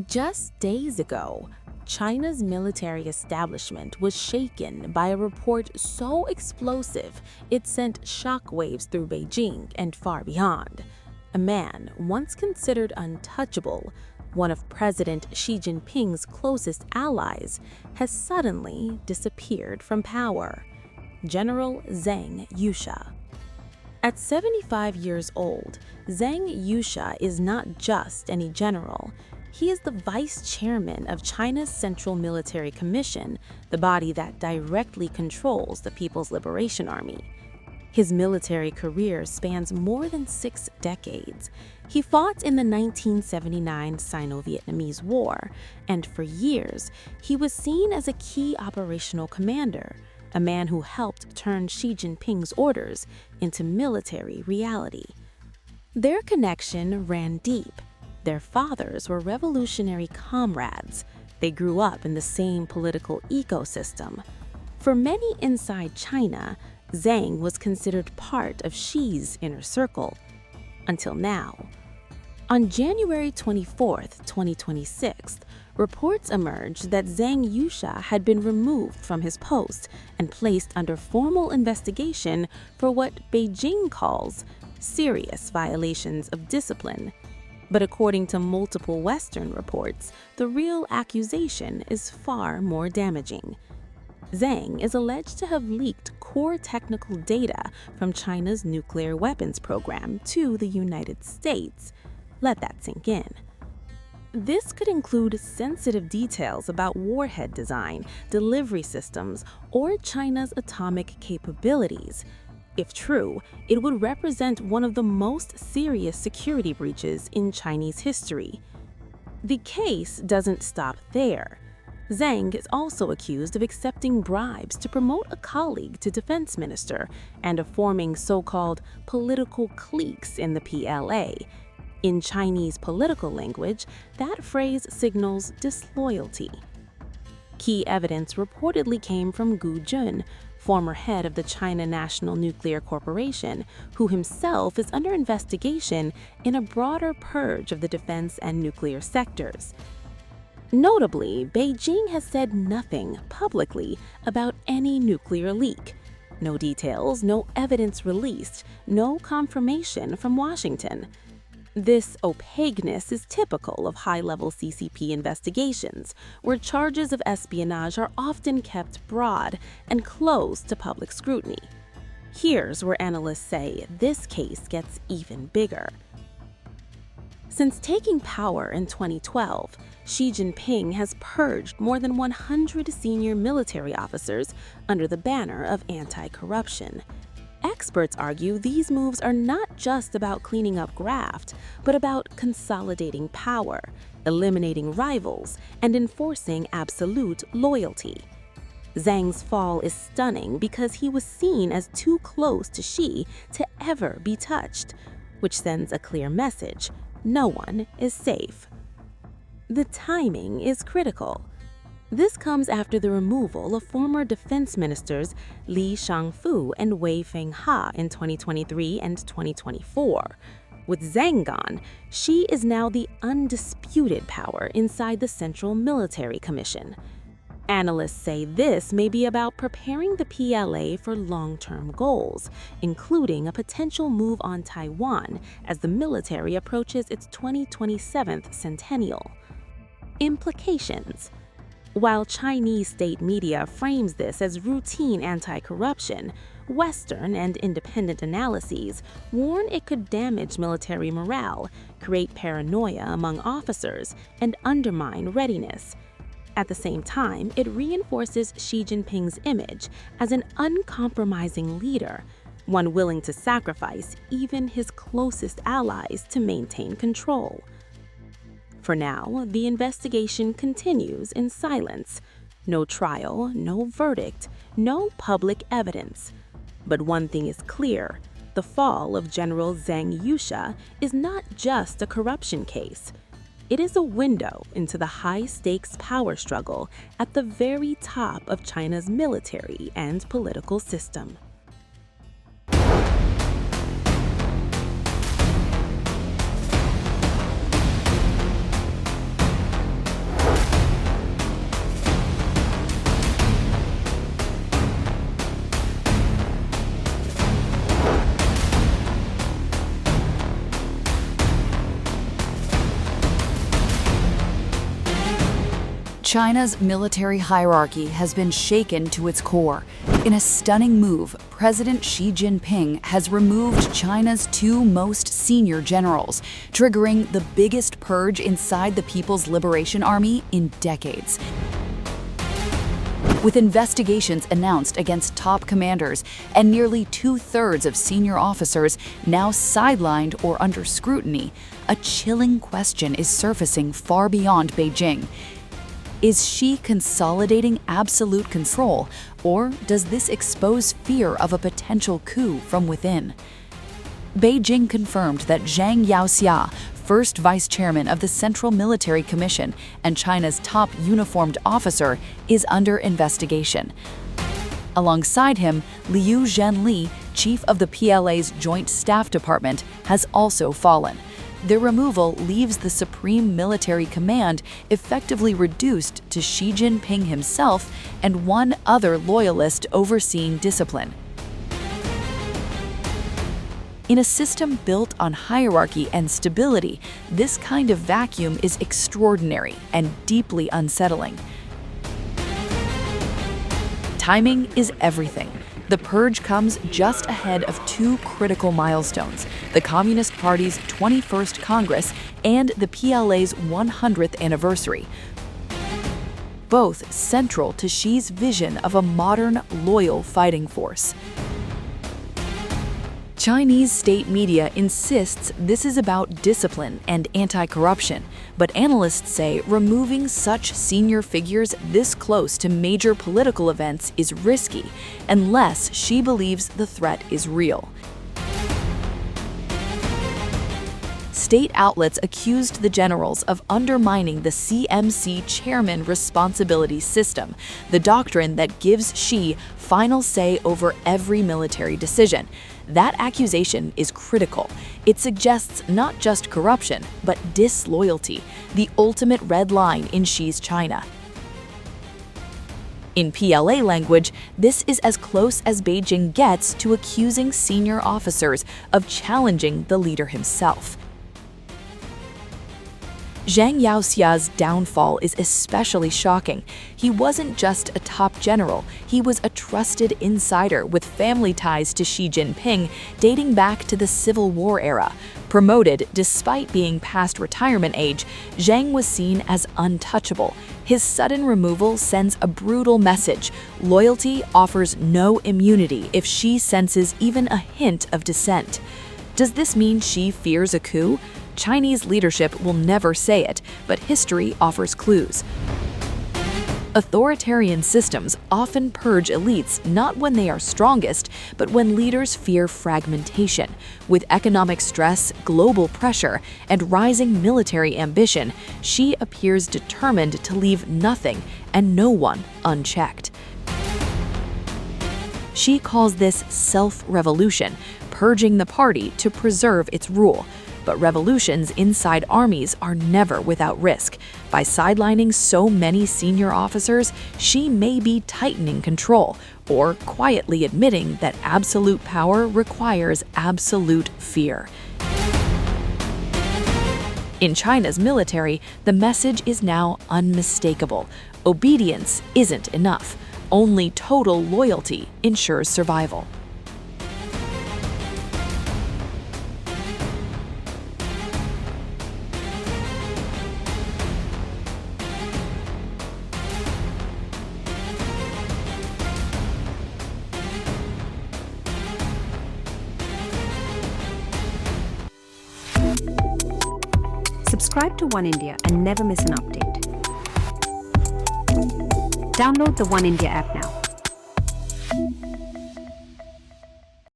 Just days ago, China's military establishment was shaken by a report so explosive it sent shockwaves through Beijing and far beyond. A man once considered untouchable, one of President Xi Jinping's closest allies, has suddenly disappeared from power. General Zhang Youxia. At 75 years old, Zhang Youxia is not just any general. He is the vice chairman of China's Central Military Commission, the body that directly controls the People's Liberation Army. His military career spans more than 6 decades. He fought in the 1979 Sino-Vietnamese War, and for years, he was seen as a key operational commander, a man who helped turn Xi Jinping's orders into military reality. Their connection ran deep. Their fathers were revolutionary comrades. They grew up in the same political ecosystem. For many inside China, Zhang was considered part of Xi's inner circle. Until now. On January 24, 2026, reports emerged that Zhang Youxia had been removed from his post and placed under formal investigation for what Beijing calls serious violations of discipline. But according to multiple Western reports, the real accusation is far more damaging. Zhang is alleged to have leaked core technical data from China's nuclear weapons program to the United States. Let that sink in. This could include sensitive details about warhead design, delivery systems, or China's atomic capabilities. If true, it would represent one of the most serious security breaches in Chinese history. The case doesn't stop there. Zhang is also accused of accepting bribes to promote a colleague to defense minister and of forming so-called political cliques in the PLA. In Chinese political language, that phrase signals disloyalty. Key evidence reportedly came from Gu Jun, former head of the China National Nuclear Corporation, who himself is under investigation in a broader purge of the defense and nuclear sectors. Notably, Beijing has said nothing publicly about any nuclear leak. No details, no evidence released, no confirmation from Washington. This opaqueness is typical of high-level CCP investigations, where charges of espionage are often kept broad and closed to public scrutiny. Here's where analysts say this case gets even bigger. Since taking power in 2012, Xi Jinping has purged more than 100 senior military officers under the banner of anti-corruption. Experts argue these moves are not just about cleaning up graft, but about consolidating power, eliminating rivals, and enforcing absolute loyalty. Zhang's fall is stunning because he was seen as too close to Xi to ever be touched, which sends a clear message: no one is safe. The timing is critical. This comes after the removal of former defense ministers Li Shangfu and Wei Fenghe in 2023 and 2024. With Zhang gone, Xi is now the undisputed power inside the Central Military Commission. Analysts say this may be about preparing the PLA for long-term goals, including a potential move on Taiwan as the military approaches its 2027th centennial. Implications. While Chinese state media frames this as routine anti-corruption, Western and independent analyses warn it could damage military morale, create paranoia among officers, and undermine readiness. At the same time, it reinforces Xi Jinping's image as an uncompromising leader, one willing to sacrifice even his closest allies to maintain control. For now, the investigation continues in silence. No trial, no verdict, no public evidence. But one thing is clear: the fall of General Zhang Youxia is not just a corruption case. It is a window into the high-stakes power struggle at the very top of China's military and political system. China's military hierarchy has been shaken to its core. In a stunning move, President Xi Jinping has removed China's two most senior generals, triggering the biggest purge inside the People's Liberation Army in decades. With investigations announced against top commanders and nearly two-thirds of senior officers now sidelined or under scrutiny, a chilling question is surfacing far beyond Beijing. Is Xi consolidating absolute control, or does this expose fear of a potential coup from within? Beijing confirmed that Zhang Youxia, first vice chairman of the Central Military Commission and China's top uniformed officer, is under investigation. Alongside him, Liu Zhenli, chief of the PLA's Joint Staff Department, has also fallen. Their removal leaves the Supreme Military Command effectively reduced to Xi Jinping himself and one other loyalist overseeing discipline. In a system built on hierarchy and stability, this kind of vacuum is extraordinary and deeply unsettling. Timing is everything. The purge comes just ahead of two critical milestones: the Communist Party's 21st Congress and the PLA's 100th anniversary, both central to Xi's vision of a modern, loyal fighting force. Chinese state media insists this is about discipline and anti-corruption, but analysts say removing such senior figures this close to major political events is risky, unless Xi believes the threat is real. State outlets accused the generals of undermining the CMC chairman responsibility system, the doctrine that gives Xi final say over every military decision. That accusation is critical. It suggests not just corruption, but disloyalty, the ultimate red line in Xi's China. In PLA language, this is as close as Beijing gets to accusing senior officers of challenging the leader himself. Zhang Youxia's downfall is especially shocking. He wasn't just a top general, he was a trusted insider with family ties to Xi Jinping dating back to the Civil War era. Promoted despite being past retirement age, Zhang was seen as untouchable. His sudden removal sends a brutal message. Loyalty offers no immunity if Xi senses even a hint of dissent. Does this mean Xi fears a coup? Chinese leadership will never say it, but history offers clues. Authoritarian systems often purge elites not when they are strongest, but when leaders fear fragmentation. With economic stress, global pressure, and rising military ambition, Xi appears determined to leave nothing and no one unchecked. Xi calls this self-revolution, purging the party to preserve its rule. But revolutions inside armies are never without risk. By sidelining so many senior officers, Xi may be tightening control, or quietly admitting that absolute power requires absolute fear. In China's military, the message is now unmistakable. Obedience isn't enough. Only total loyalty ensures survival. Subscribe to One India and never miss an update. Download the One India app now.